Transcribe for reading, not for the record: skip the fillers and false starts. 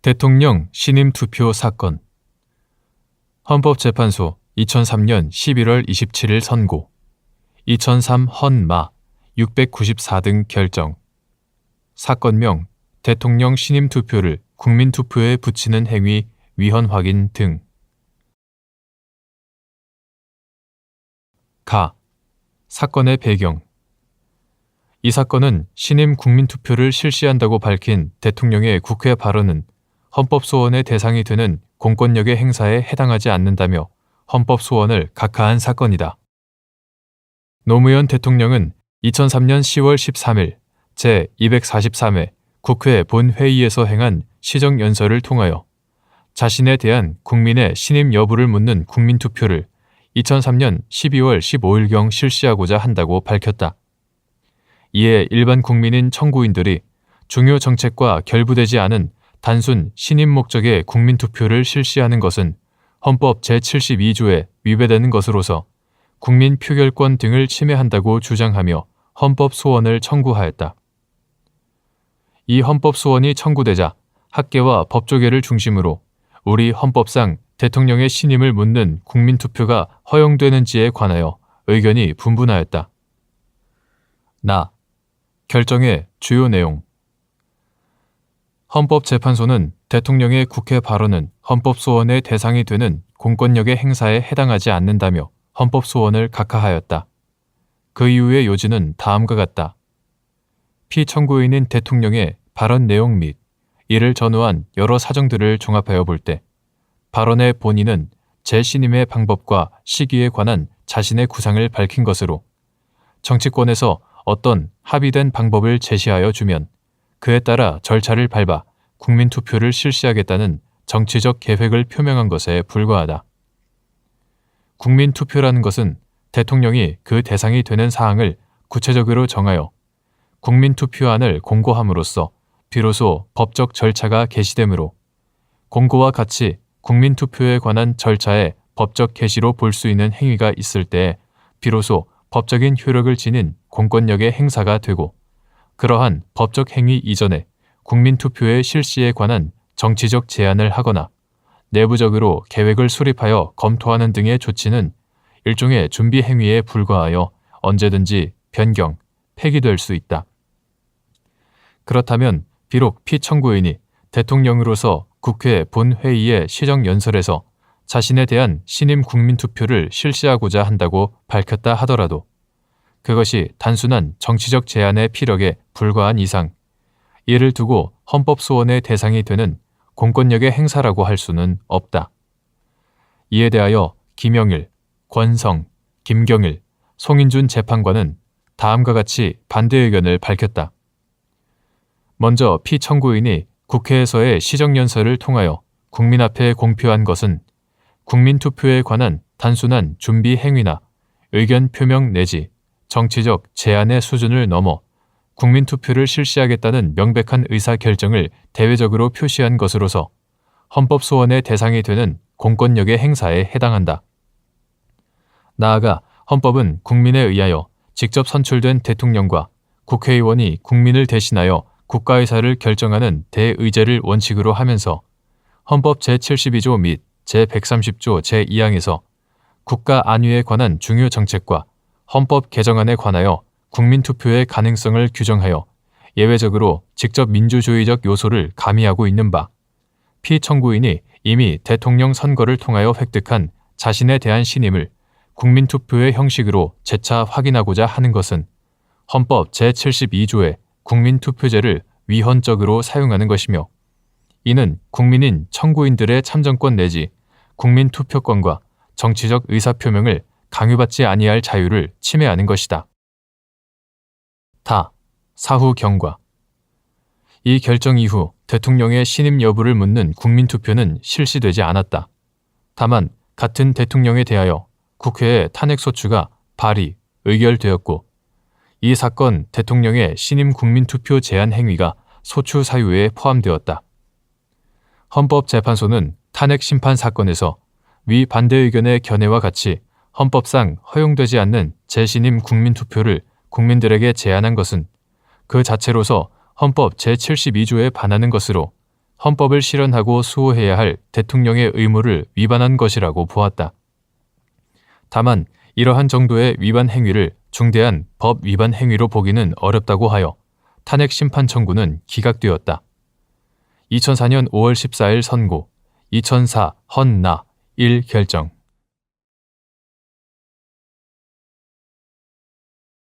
대통령 신임 투표 사건. 헌법재판소 2003년 11월 27일 선고. 2003 헌마 694등 결정. 사건명 대통령 신임 투표를 국민투표에 붙이는 행위 위헌 확인 등. 가. 사건의 배경. 이 사건은 신임 국민투표를 실시한다고 밝힌 대통령의 국회 발언은 헌법소원의 대상이 되는 공권력의 행사에 해당하지 않는다며 헌법소원을 각하한 사건이다. 노무현 대통령은 2003년 10월 13일 제243회 국회 본회의에서 행한 시정연설을 통하여 자신에 대한 국민의 신임 여부를 묻는 국민투표를 2003년 12월 15일경 실시하고자 한다고 밝혔다. 이에 일반 국민인 청구인들이 중요 정책과 결부되지 않은 단순 신임 목적의 국민투표를 실시하는 것은 헌법 제72조에 위배되는 것으로서 국민 표결권 등을 침해한다고 주장하며 헌법소원을 청구하였다. 이 헌법소원이 청구되자 학계와 법조계를 중심으로 우리 헌법상 대통령의 신임을 묻는 국민투표가 허용되는지에 관하여 의견이 분분하였다. 결정의 주요 내용. 헌법재판소는 대통령의 국회 발언은 헌법소원의 대상이 되는 공권력의 행사에 해당하지 않는다며 헌법소원을 각하하였다. 그 이후의 요지는 다음과 같다. 피청구인인 대통령의 발언 내용 및 이를 전후한 여러 사정들을 종합하여 볼 때 발언의 본의는 재신임의 방법과 시기에 관한 자신의 구상을 밝힌 것으로 정치권에서 어떤 합의된 방법을 제시하여 주면 그에 따라 절차를 밟아 국민투표를 실시하겠다는 정치적 계획을 표명한 것에 불과하다. 국민투표라는 것은 대통령이 그 대상이 되는 사항을 구체적으로 정하여 국민투표안을 공고함으로써 비로소 법적 절차가 개시되므로 공고와 같이 국민투표에 관한 절차의 법적 개시로 볼 수 있는 행위가 있을 때 비로소 법적인 효력을 지닌 공권력의 행사가 되고 그러한 법적 행위 이전에 국민투표의 실시에 관한 정치적 제안을 하거나 내부적으로 계획을 수립하여 검토하는 등의 조치는 일종의 준비 행위에 불과하여 언제든지 변경, 폐기될 수 있다. 그렇다면 비록 피청구인이 대통령으로서 국회 본회의의 시정연설에서 자신에 대한 신임 국민투표를 실시하고자 한다고 밝혔다 하더라도 그것이 단순한 정치적 제안의 피력에 불과한 이상 이를 두고 헌법소원의 대상이 되는 공권력의 행사라고 할 수는 없다. 이에 대하여 김영일, 권성, 김경일, 송인준 재판관은 다음과 같이 반대 의견을 밝혔다. 먼저 피청구인이 국회에서의 시정연설을 통하여 국민 앞에 공표한 것은 국민투표에 관한 단순한 준비 행위나 의견 표명 내지 정치적 제안의 수준을 넘어 국민투표를 실시하겠다는 명백한 의사결정을 대외적으로 표시한 것으로서 헌법소원의 대상이 되는 공권력의 행사에 해당한다. 나아가 헌법은 국민에 의하여 직접 선출된 대통령과 국회의원이 국민을 대신하여 국가의사를 결정하는 대의제를 원칙으로 하면서 헌법 제72조 및 제130조 제2항에서 국가 안위에 관한 중요 정책과 헌법 개정안에 관하여 국민투표의 가능성을 규정하여 예외적으로 직접 민주주의적 요소를 가미하고 있는 바, 피청구인이 이미 대통령 선거를 통하여 획득한 자신에 대한 신임을 국민투표의 형식으로 재차 확인하고자 하는 것은 헌법 제72조의 국민투표제를 위헌적으로 사용하는 것이며 이는 국민인 청구인들의 참정권 내지 국민투표권과 정치적 의사표명을 강요받지 아니할 자유를 침해하는 것이다. 사후 경과. 이 결정 이후 대통령의 신임 여부를 묻는 국민투표는 실시되지 않았다. 다만 같은 대통령에 대하여 국회의 탄핵소추가 발의, 의결되었고 이 사건 대통령의 신임 국민투표 제안 행위가 소추 사유에 포함되었다. 헌법재판소는 탄핵 심판 사건에서 위 반대 의견의 견해와 같이 헌법상 허용되지 않는 재신임 국민투표를 국민들에게 제안한 것은 그 자체로서 헌법 제72조에 반하는 것으로 헌법을 실현하고 수호해야 할 대통령의 의무를 위반한 것이라고 보았다. 다만 이러한 정도의 위반 행위를 중대한 법 위반 행위로 보기는 어렵다고 하여 탄핵 심판 청구는 기각되었다. 2004년 5월 14일 선고, 2004 헌나 1 결정.